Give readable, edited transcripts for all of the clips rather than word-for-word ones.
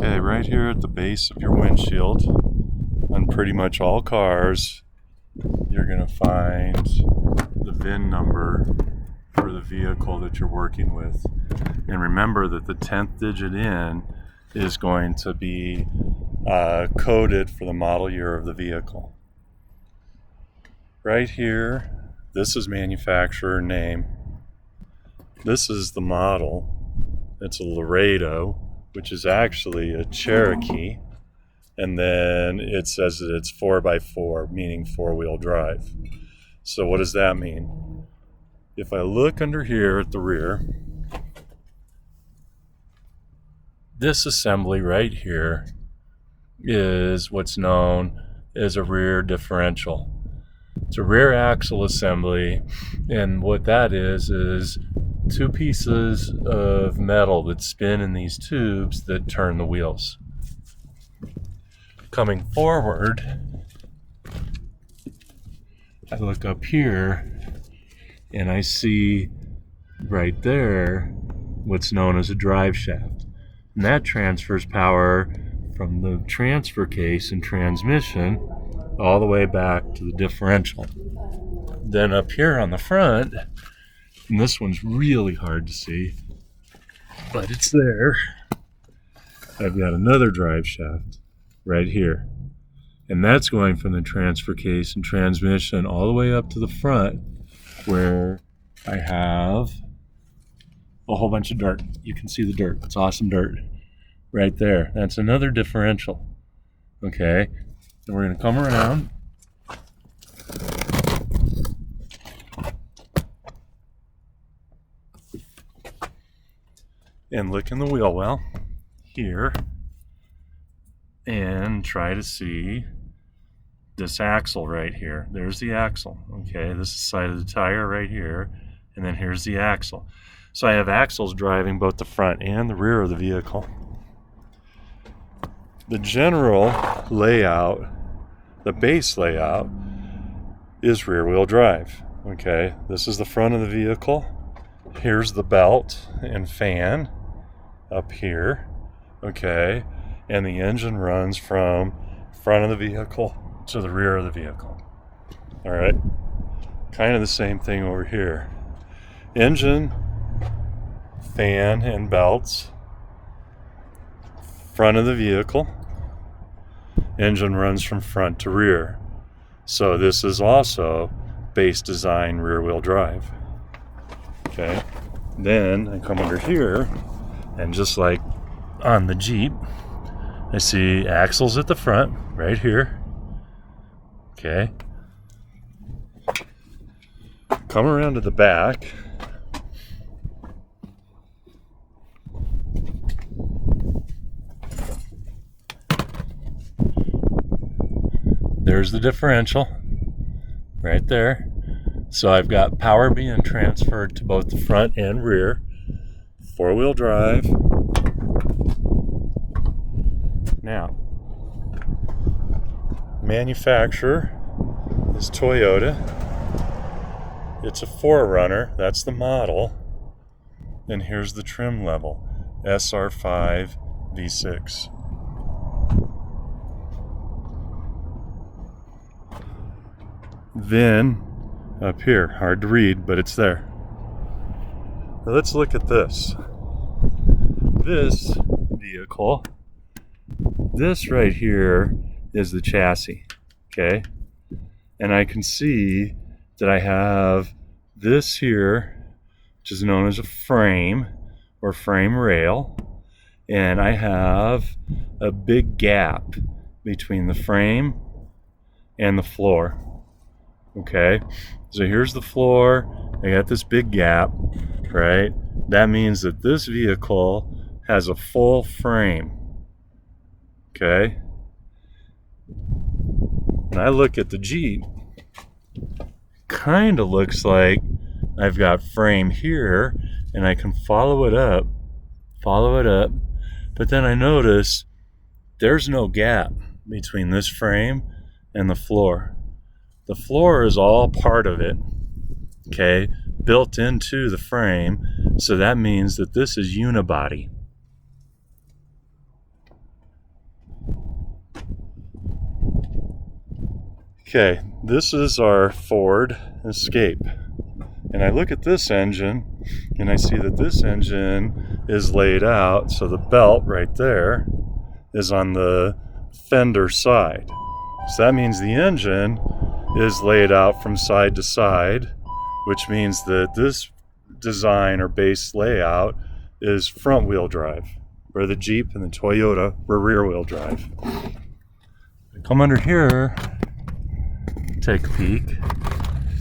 Okay, right here at the base of your windshield, on pretty much all cars, you're going to find the VIN number for the vehicle that you're working with. And remember that the 10th digit in is going to be coded for the model year of the vehicle. Right here, this is manufacturer name. This is the model. It's a Laredo, which is actually a Cherokee. And then it says that it's 4x4, meaning four-wheel drive. So what does that mean? If I look under here at the rear, this assembly right here is what's known as a rear differential. It's a rear axle assembly, and what that is two pieces of metal that spin in these tubes that turn the wheels. Coming forward, I look up here and I see right there what's known as a drive shaft. And that transfers power from the transfer case and transmission all the way back to the differential. Then up here on the front, and this one's really hard to see, but it's there, I've got another drive shaft right here. And that's going from the transfer case and transmission all the way up to the front, where I have a whole bunch of dirt. You can see the dirt. It's awesome dirt right there. That's another differential. Okay, and we're going to come around. And look in the wheel well here and try to see this axle right here. There's the axle. Okay, this is the side of the tire right here, and then here's the axle. So I have axles driving both the front and the rear of the vehicle. The general layout, the base layout, is rear wheel drive. Okay, this is the front of the vehicle. Here's the belt and fan up here. Okay, and the engine runs from front of the vehicle to the rear of the vehicle. All right, kind of the same thing over here. Engine, fan, and belts, front of the vehicle. Engine runs from front to rear. So this is also base design rear wheel drive. Okay, then I come under here, and just like on the Jeep, I see axles at the front right here. Okay, come around to the back. There's the differential right there. So I've got power being transferred to both the front and rear. Four-wheel drive. Now, manufacturer is Toyota. It's a 4Runner. That's the model. And here's the trim level. SR5 V6. Then, up here, hard to read, but it's there. Now let's look at this. This vehicle, this right here is the chassis, okay? And I can see that I have this here, which is known as a frame or frame rail, and I have a big gap between the frame and the floor. Okay, so here's the floor. I got this big gap, right? That means that this vehicle has a full frame. Okay, when I look at the Jeep, kind of looks like I've got frame here, and I can follow it up, but then I notice there's no gap between this frame and the floor. The floor is all part of it, okay, built into the frame, so that means that this is unibody. Okay, this is our Ford Escape. And I look at this engine and I see that this engine is laid out, so the belt right there is on the fender side. So that means the engine is laid out from side to side, which means that this design or base layout is front wheel drive, where the Jeep and the Toyota were rear wheel drive. Come under here, take a peek.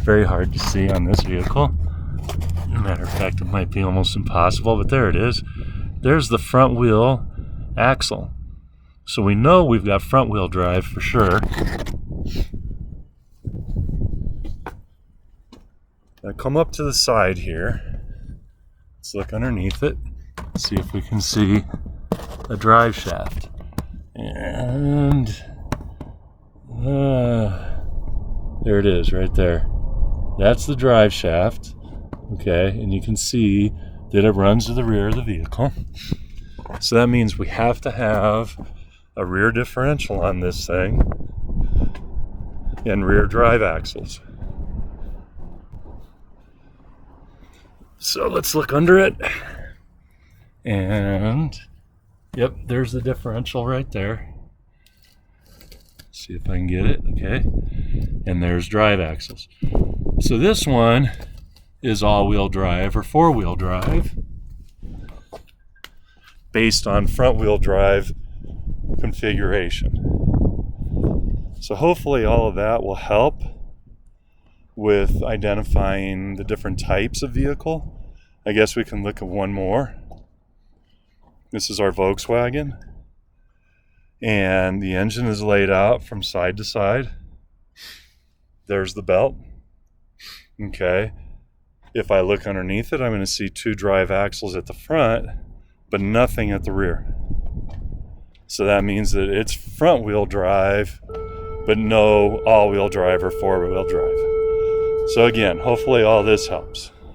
Very hard to see on this vehicle. Matter of fact, it might be almost impossible, but there it is. There's the front wheel axle. So we know we've got front wheel drive for sure. Now come up to the side here. Let's look underneath it. See if we can see a drive shaft. And there it is right there. That's the drive shaft. Okay, and you can see that it runs to the rear of the vehicle. So that means we have to have a rear differential on this thing and rear drive axles. So let's look under it. And yep, there's the differential right there. See if I can get it. Okay, and there's drive axles. So this one is all-wheel drive or four-wheel drive based on front-wheel drive configuration. So hopefully all of that will help with identifying the different types of vehicle. I guess we can look at one more. This is our Volkswagen, and the engine is laid out from side to side. There's the belt. Okay. If I look underneath it, I'm going to see two drive axles at the front, but nothing at the rear. So that means that it's front wheel drive, but no all-wheel drive or four-wheel drive. So again, hopefully all this helps.